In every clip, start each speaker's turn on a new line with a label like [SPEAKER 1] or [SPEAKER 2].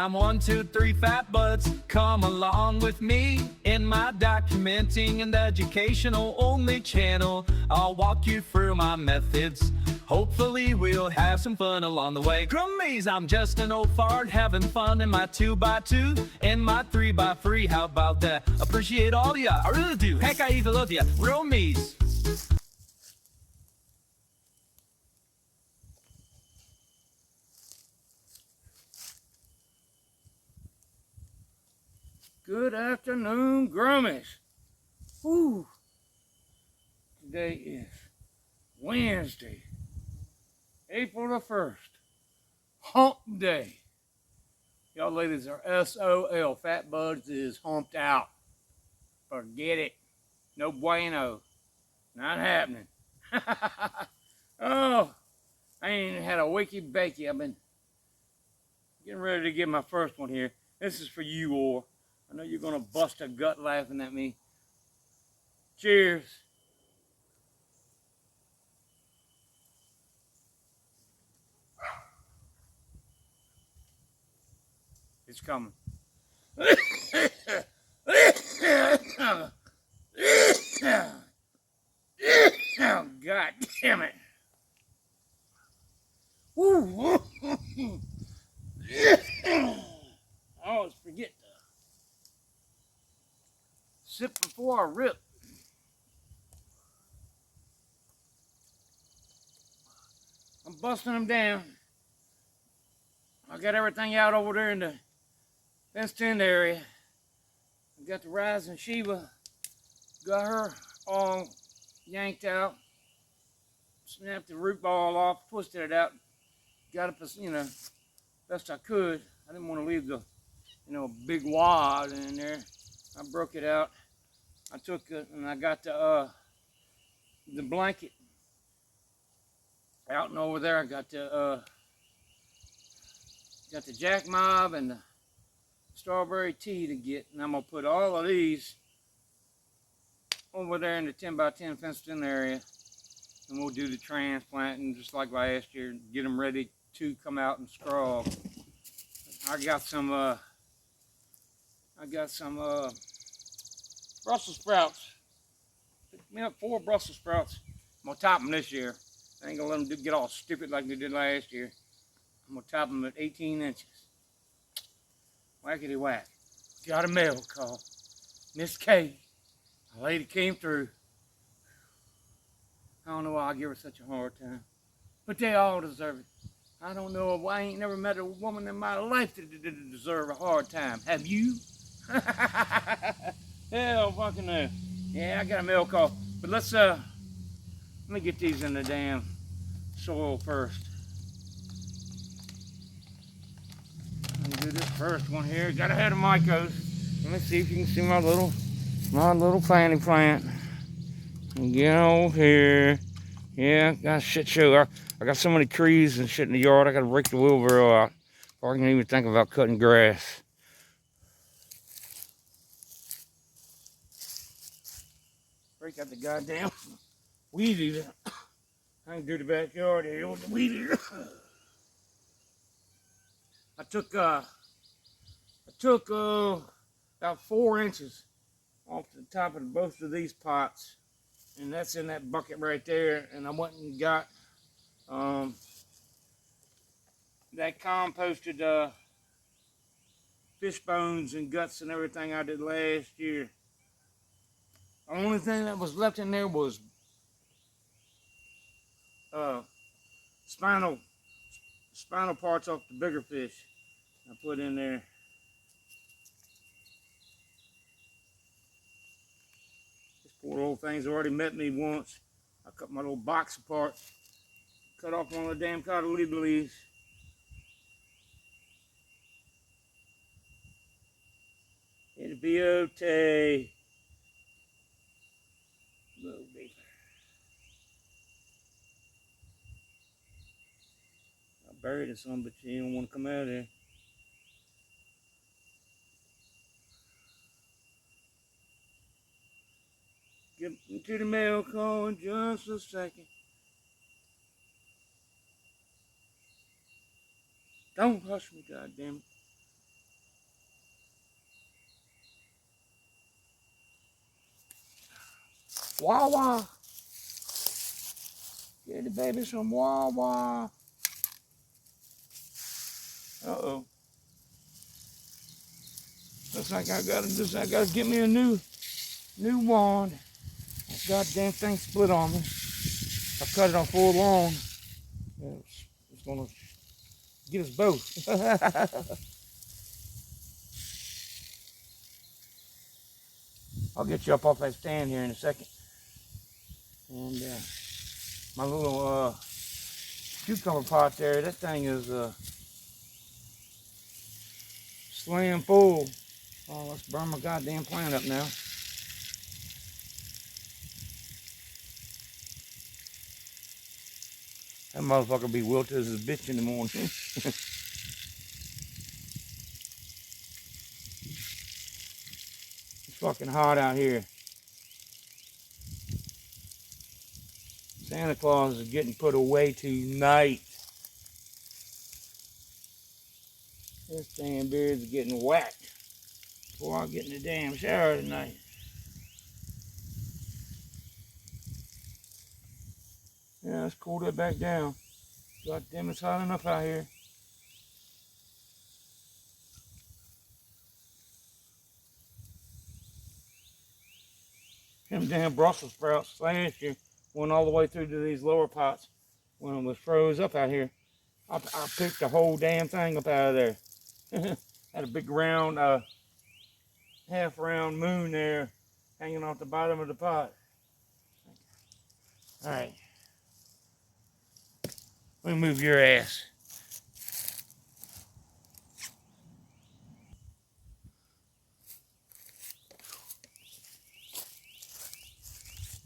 [SPEAKER 1] I'm 1, 2, 3 Fatbuds. Come along with me in my documenting and educational only channel. I'll walk you through my methods. Hopefully we'll have some fun along the way. Grummies, I'm just an old fart having fun in my 2x2 and my 3x3. How about that? Appreciate all ya, I really do. Heck, I even love ya. Grummies.
[SPEAKER 2] Good afternoon, Grummies. Whew. Today is Wednesday, April the 1st. Hump day. Y'all ladies are SOL. Fatbuds is humped out. Forget it. No bueno. Not happening. Oh, I ain't had a wakey bakey. I've been getting ready to get my first one here. This is for you all. I know you're going to bust a gut laughing at me. Cheers. It's coming. Oh, God damn it. Woo. I always forget to sip before I rip. I'm busting them down. I got everything out over there in the fenced-in area. I got the rising Sheba. Got her all yanked out. Snapped the root ball off. Twisted it out. Got it, best I could. I didn't want to leave the, big wad in there. I broke it out. I took it and I got the blanket out and over there. I got the Jack Mob and the strawberry tea to get, and I'm gonna put all of these over there in the 10x10 fenced in area, and we'll do the transplanting just like last year. Get them ready to come out and scrub. I got some Brussels sprouts. Picked me up 4 Brussels sprouts. I'm gonna top them this year. I ain't gonna let them get all stupid like they did last year. I'm gonna top them at 18 inches. Whackety whack. Got a mail call. Miss K. A lady came through. I don't know why I give her such a hard time, but they all deserve it. I don't know. I ain't never met a woman in my life that deserve a hard time. Have you? Hell fucking no. Yeah, I got a mail call. But let me get these in the damn soil first. Let me do this first one here. Got a head of mycos. Let me see if you can see my little planty plant. Get over here. Yeah, got a shit show. I got so many trees and shit in the yard. I got to break the wheelbarrow out before I can even think about cutting grass. Break out the goddamn weed eater. I can do the backyard here with the weed eater. I took about 4 inches off the top of both of these pots, and that's in that bucket right there. And I went and got that composted fish bones and guts and everything I did last year. The only thing that was left in there was spinal parts off the bigger fish. I put in there. This poor old thing's already met me once. I cut my little box apart, cut off one of the damn cotyledon leaves. It'll be okay. Little deeper. I buried it some, but she don't want to come out of there. Get into the mail call in just a second. Don't hush me, goddammit. Wawa. Get the baby some Wawa. Uh-oh. Looks like I gotta get me a new wand. That goddamn thing split on me. I cut it on full lawn. It's gonna get us both. I'll get you up off that stand here in a second. And my little cucumber pot there, that thing is slam full. Oh, let's burn my goddamn plant up now. That motherfucker be wilted as a bitch in the morning. It's fucking hot out here. Santa Claus is getting put away tonight. This damn beard's getting whacked before I get in the damn shower tonight. Yeah, let's cool that back down. God damn, it's hot enough out here. Them damn Brussels sprouts last year went all the way through to these lower pots when it was froze up out here. I picked the whole damn thing up out of there. Had a big round, half round moon there hanging off the bottom of the pot. All right. Let me move your ass.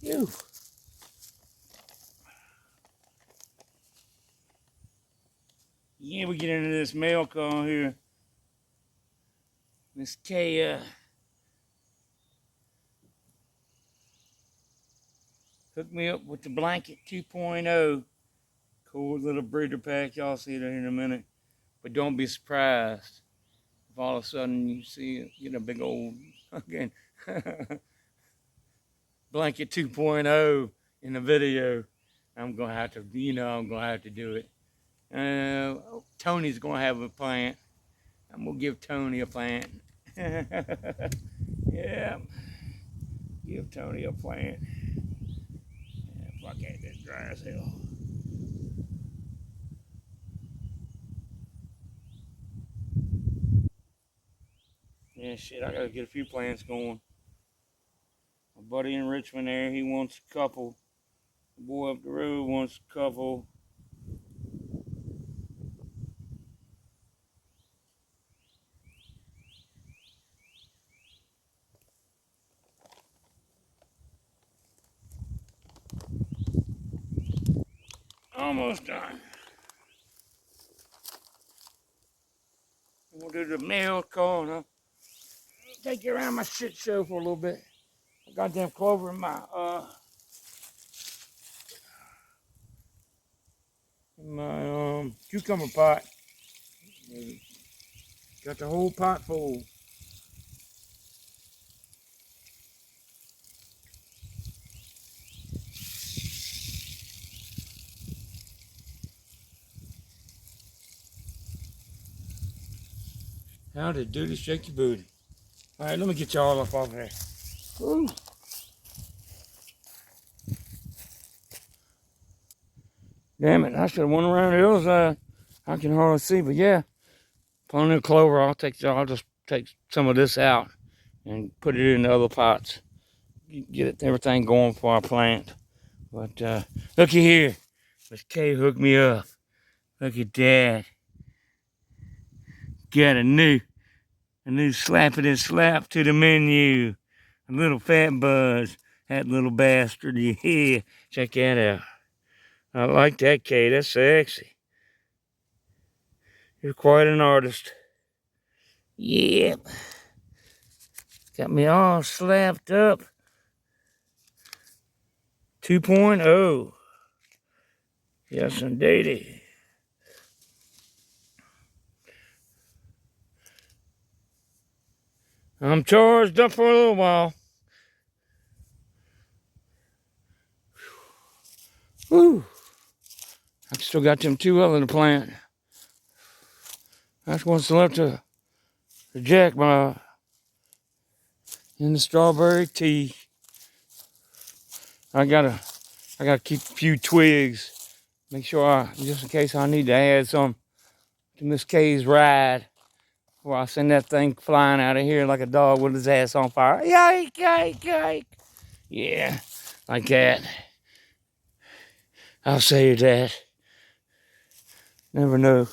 [SPEAKER 2] You. Yeah, we get into this mail call here. Miss K, hooked me up with the Blanket 2.0. Cool little breeder pack. Y'all see that in a minute. But don't be surprised if all of a sudden you see, a big old fucking Blanket 2.0 in the video. I'm gonna have to, I'm gonna have to do it. Tony's gonna have a plant. I'm gonna give Tony a plant. Yeah, give Tony a plant. Yeah, fuck it, this dry as hell. Yeah, shit, I gotta get a few plants going. My buddy in Richmond there, he wants a couple. The boy up the road wants a couple. Almost done. We'll do the mail call and I'll take you around my shit show for a little bit. Goddamn clover in my cucumber pot. Got the whole pot full. How to do this shaky booty. All right, let me get y'all up off there. Woo. Damn it, I should have went around the other side. I can hardly see, but yeah. Plenty of clover. I'll just take some of this out and put it in the other pots. Get everything going for our plant. But looky here. Miss K hooked me up. Look at that. Got a new slappity and slap to the menu. A little Fatbuds. That little bastard. Yeah. Check that out. I like that, K. That's sexy. You're quite an artist. Yep. Got me all slapped up. 2.0. Yes, indeedy. I'm charged up for a little while. Woo! I still got them 2 other to plant. That's what's left of the jackpot and the strawberry tea. I gotta keep a few twigs. Make sure just in case I need to add some to Miss K's ride. Before I send that thing flying out of here like a dog with his ass on fire. Yike, yike, yike. Yeah, like that. I'll say that. Never know.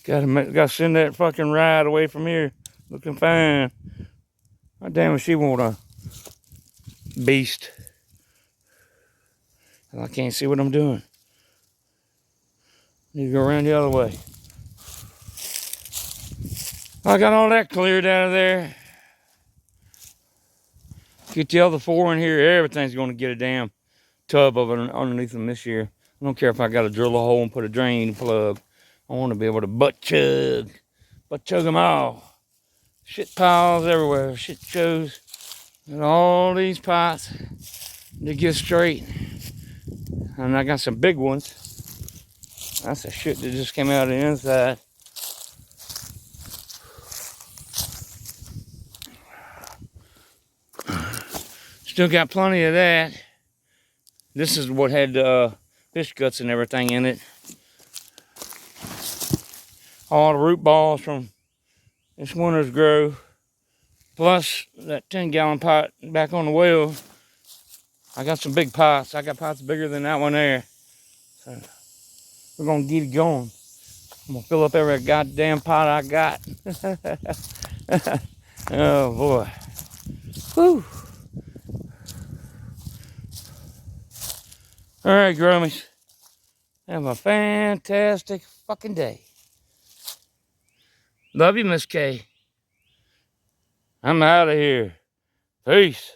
[SPEAKER 2] Gotta send that fucking ride away from here. Looking fine. God damn it, she want a beast. And I can't see what I'm doing. Need to go around the other way. I got all that cleared out of there. Get the other 4 in here. Everything's going to get a damn tub of it underneath them this year. I don't care if I got to drill a hole and put a drain plug. I want to be able to butt chug them all. Shit piles everywhere. Shit shows. And all these pots to get straight. And I got some big ones. That's the shit that just came out of the inside. Still got plenty of that. This is what had fish guts and everything in it. All the root balls from this winter's grow. Plus that 10-gallon pot back on the well. I got some big pots. I got pots bigger than that one there. So we're gonna get it going. I'm gonna fill up every goddamn pot I got. Oh boy. Whew. All right, Grummies. Have a fantastic fucking day. Love you, Miss K. I'm out of here. Peace.